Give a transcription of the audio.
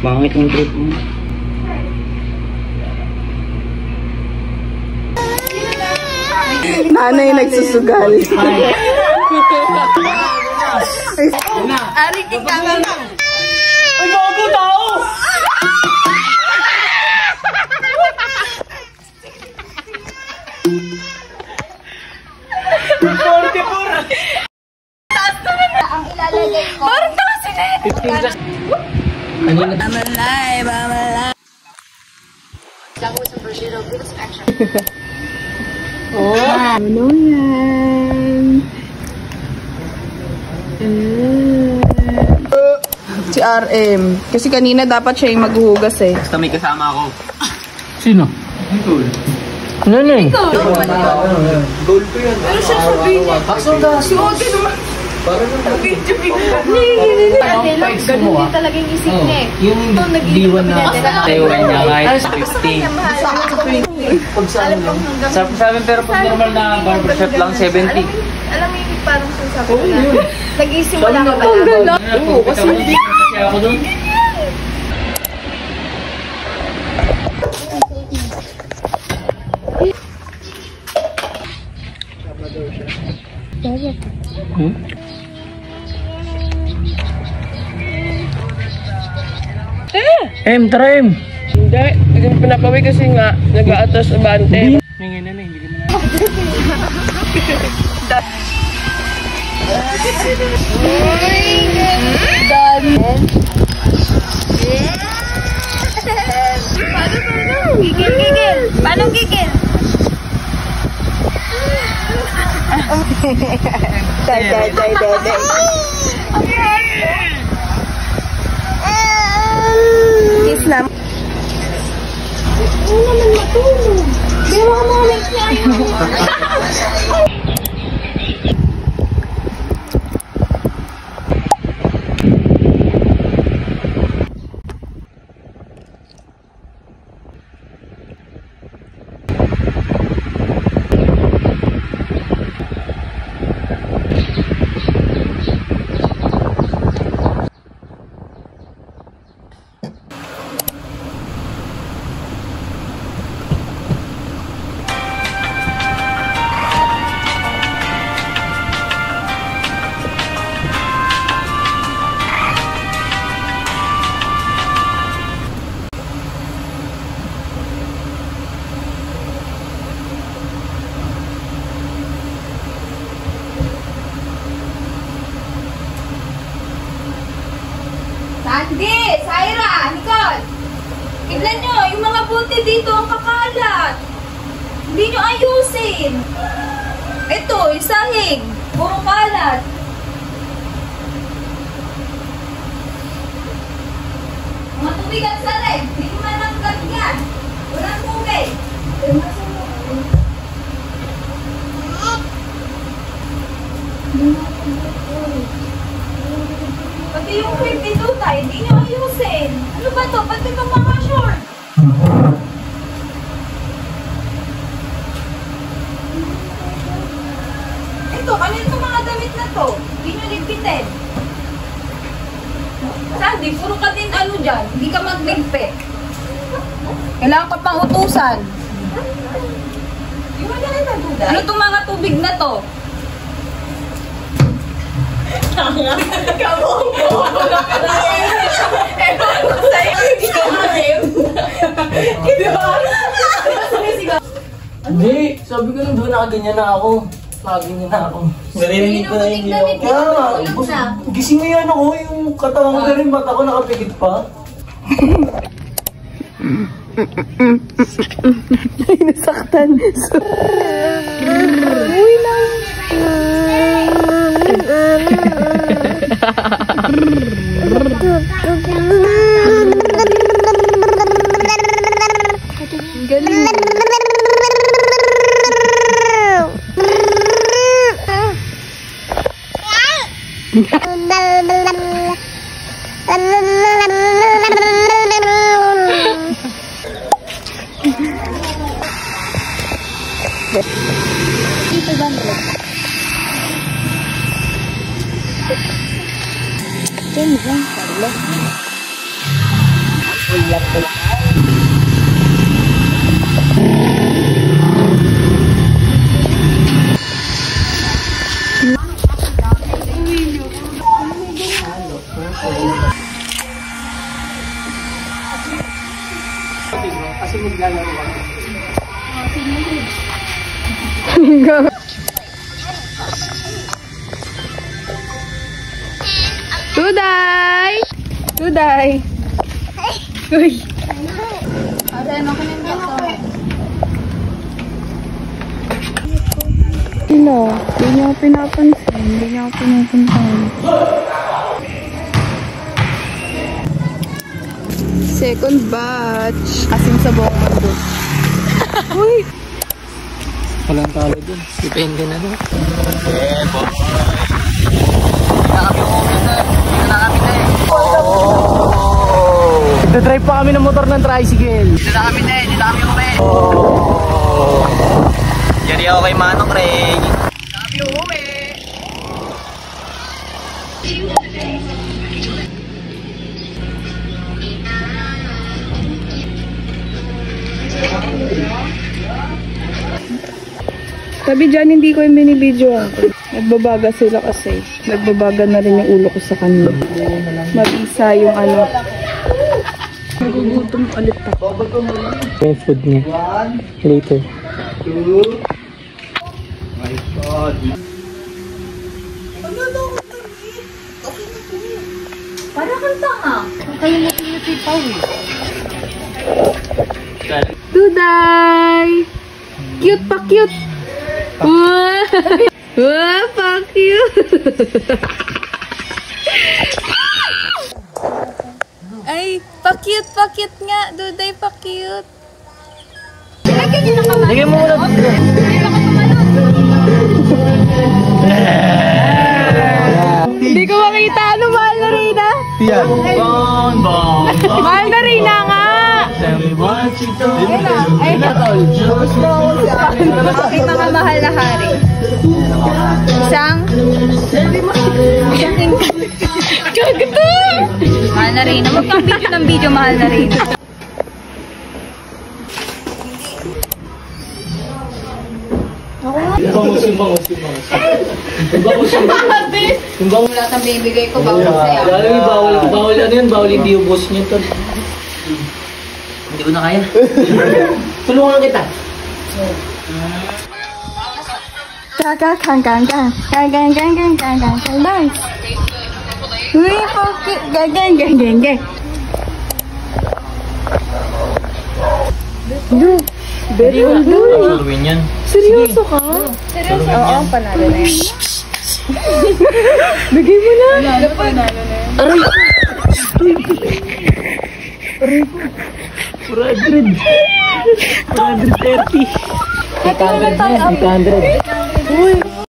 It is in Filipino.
Bangit yung trip mo. Nanay nagsusugal. Ari, kikala na. Ay, bago tao! Ang ilalagay ko. Parang kasi na yun. Mamalay, mamalay. Lang ko sa Brazil, bilis action. Oh, ano yan? Si RM. Kasi kanina dapat siya yung maghuhugas eh. Basta may kasama ako. Sino? Ano na eh? Gold ko yun. Pero siya sabihin niya. Si Ode naman. Ganun talaga yung isip niya eh. Yung diwan na taiwan niya kahit 50. Sa amin pero pag normal na barbershop lang 70. Alam mo yung parang sinasabi ko na. Nag-isimula ka ba na? Oo, kasi hindi ako doon. Tara M. Hindi. Hindi mo pinapawi kasi nga nag-aatas abante. Ngayon na hindi ka na. Gigil. Paano gigil? Kiss na. Ano naman matulog? Di mo ka mga legs niya yun. Sandy, Syra, Nicole. Tignan nyo, yung mga buti dito ang kakalat. Hindi nyo ayusin. Ito, yung sahig. Puro kalat. Mga tubig at sareg. Hindi nyo mananggat yan. Walang tubig. Pati yung cream dito tayo, hindi nyo ayusin. Ano ba to? Pati itong mga short. Ito, kanina itong mga damit na to. Hindi nyo ligpitin. Sandy, puro ka din ano dyan. Hindi ka magligpit. Kailangan ka pang utusan. Ano itong mga tubig na to? Hindi, sabi ko nung doon nakaganyan na ako. Nakaganyan na ako. Narinig ko na yung ginawa ko. Kaya nga, gising na yan ako. Yung katawan ko na rin, mata ko nakapikit pa. Ay, nasaktan. Uy lang. Galing. Dito ba nila? Yan, Carlo. Ulat ko. Kasi maglalaro kami. Tuday! Tuday! Uy! Ano ka nang dito? Hindi niya ako pinapansin. Hindi niya ako pinupuntahan. Second batch. Asin sa buong mundo. Uy! Walang talo dun. Depende na doon. Eh, boy. Hindi na kami umuwi na. Hindi na kami na eh. Oh! Nagdadrive pa kami ng motor ng tricycle. Hindi na kami na eh. Hindi na kami umuwi. Oh! Jadi ako kay Manong Ray. Kami umuwi. Sabi dyan, hindi ko yung binibidyo ako. Nagbabaga sila kasi. Nagbabaga na rin yung ulo ko sa kanila. Mag-isa yung ano. Nagugutom ulit ako. Yung food niya. Later. 2. My God. Para kang tanga. Kayo natin pa eh. Tuday! Cute pa cute! Wow! Wow, pa cute! Ay, pa-cute nga. Duday, pa-cute. Lagyan niyo ng kamay. Lagyan mo muna. Hindi ko makita. Ano, mahal na Reyna? Yan. Bon, bon. Mahal na Reyna nga! Ay, aking mga mahal na hari. Isang Kagto! mahal na rin. Huwag kang video ng video, mahal na rin. Bangus. Yung bangus. Lahat ang bibigay ko, bawal sa'yo. Lalo yung bawal ano yun, bawal hindi ubos niyo to. Hindi ko na kaya. Tulungan kita. Uy, bakit? Gang. Very good. Tuloy yan. Seryoso ka? Seryoso? Oo, panalo na yan. Bigay mo na. Panalo na yan. Aray. 430. 800 800.